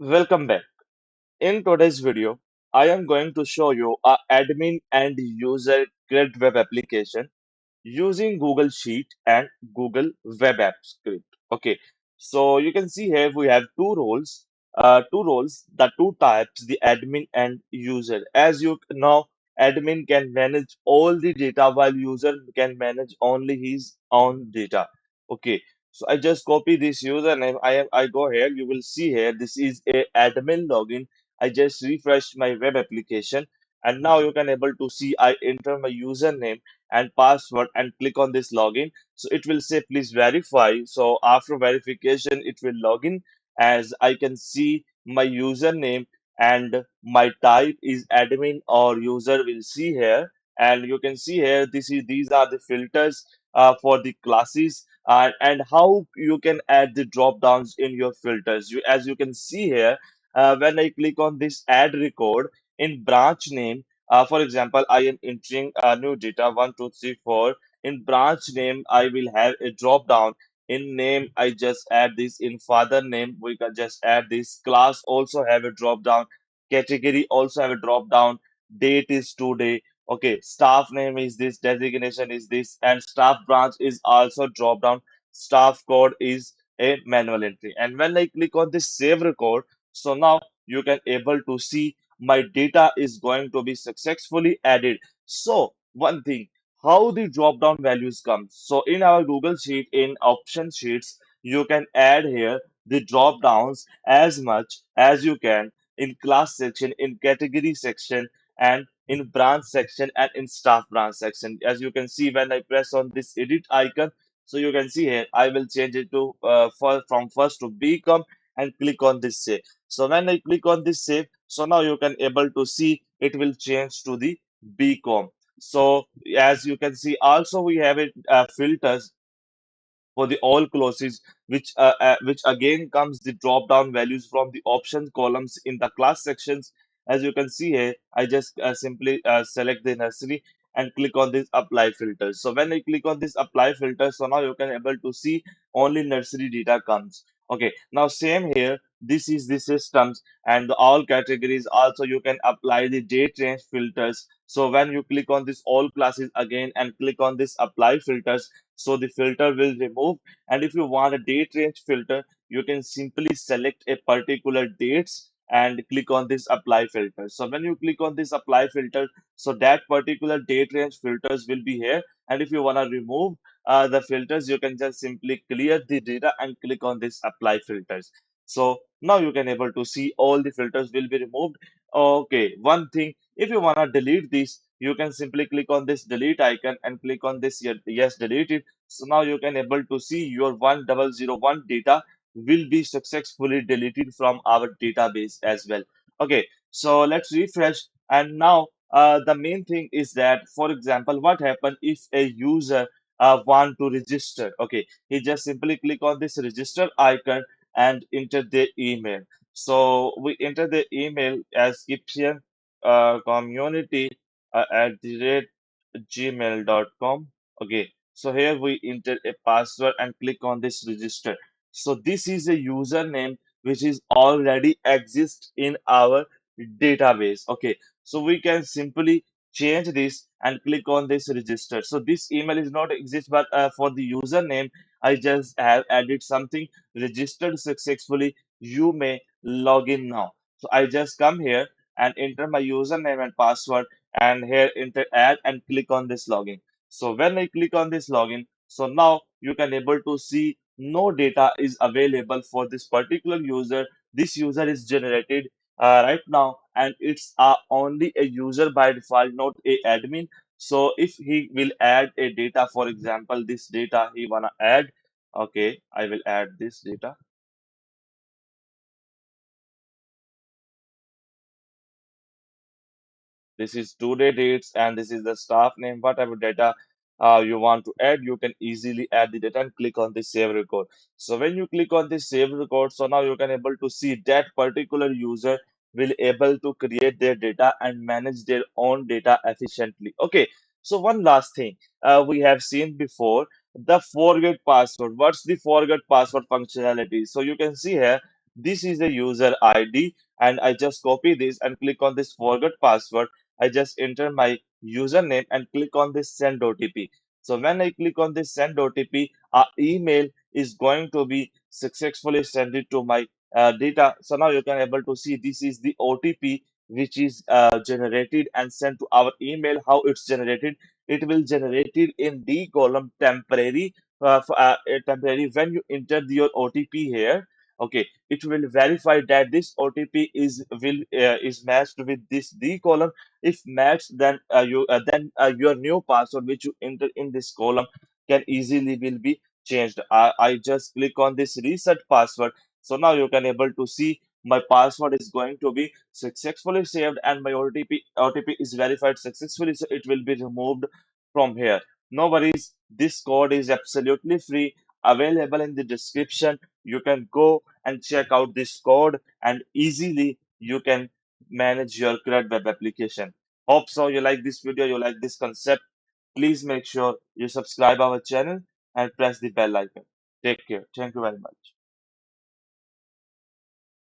Welcome back. In today's video, I am going to show you a admin and user create web application using Google Sheet and Google Web App Script. Okay, so you can see here we have the two types, the admin and user. As you know, admin can manage all the data while user can manage only his own data. Okay, so I just copy this username. I go here. You will see here this is a admin login. I just refresh my web application, and now you can able to see I enter my username and password and click on this login. So it will say please verify. So after verification, it will log in. As I can see my username and my type is admin or user will see here. And you can see here these are the filters for the classes and how you can add the drop downs in your filters. As you can see here, when I click on this add record in branch name, for example, I am entering new data 1 2 3 4. In branch name, I will have a drop down. In name, I just add this. In father name, we can just add this. Class also have a drop down. Category also have a drop down. Date is today. Okay, staff name is this. Designation is this, and staff branch is also drop down. Staff code is a manual entry. And when I click on this save record, so now you can able to see my data is going to be successfully added. So one thing, how the drop down values come. So in our Google Sheet, in option sheets, you can add here the drop downs as much as you can in class section, in category section, and in branch section and in staff branch section. As you can see, when I press on this edit icon, so you can see here, I will change it to from first to become and click on this save. So when I click on this save, so now you can able to see it will change to the BCom. So as you can see, also we have it filters for the all clauses, which again comes the drop down values from the options columns in the class sections. As you can see here, I just simply select the nursery and click on this apply filters. So when I click on this apply filter, so now you can able to see only nursery data comes. Okay, now same here, this is the systems and the all categories. Also you can apply the date range filters. So when you click on this all classes again and click on this apply filters, so the filter will remove. And if you want a date range filter, you can simply select a particular dates and click on this apply filter. So when you click on this apply filter, so that particular date range filters will be here. And if you want to remove the filters, you can just simply clear the data and click on this apply filters. So now you can able to see all the filters will be removed. Okay, one thing, if you want to delete this, you can simply click on this delete icon and click on this yes, delete it. So now you can able to see your 1001 data will be successfully deleted from our database as well. Okay, so let's refresh. And now the main thing is that, for example, what happen if a user want to register? Okay, he just simply click on this register icon and enter the email. So we enter the email as Egyptian community at the rate gmail.com. Okay, so here we enter a password and click on this register. So this is a username which is already exist in our database. Okay, so we can simply change this and click on this register. So this email is not exist, but for the username, I just have added something registered successfully. You may log in now. So I just come here and enter my username and password and here enter add and click on this login. So when I click on this login, so now you can able to see no data is available for this particular user. This user is generated right now, and it's only a user by default, not a admin. So if he will add a data, for example, this data he wanna add, okay, I will add this data. This is today dates and this is the staff name. Whatever data you want to add, you can easily add the data and click on the save record. So when you click on the save record, so now you can able to see that particular user will able to create their data and manage their own data efficiently. Okay, so one last thing we have seen before, the forget password. What's the forget password functionality? So you can see here This is the user ID, and I just copy this and click on this forget password. I just enter my username and click on this send OTP. So when I click on this send OTP, our email is going to be successfully sent it to my data. So now you can able to see this is the OTP which is generated and sent to our email. How it's generated? It will generated in the column temporary. Temporary when you enter your OTP here. Okay, it will verify that this OTP is matched with this D column. If matched, then your new password which you enter in this column can easily will be changed. I just click on this reset password. So now you can able to see my password is going to be successfully saved and my OTP is verified successfully. So it will be removed from here. No worries. This code is absolutely free, available in the description. You can go and check out this code and easily you can manage your CRUD web application. Hope so you like this video, you like this concept. Please make sure you subscribe our channel and press the bell icon. Take care. Thank you very much.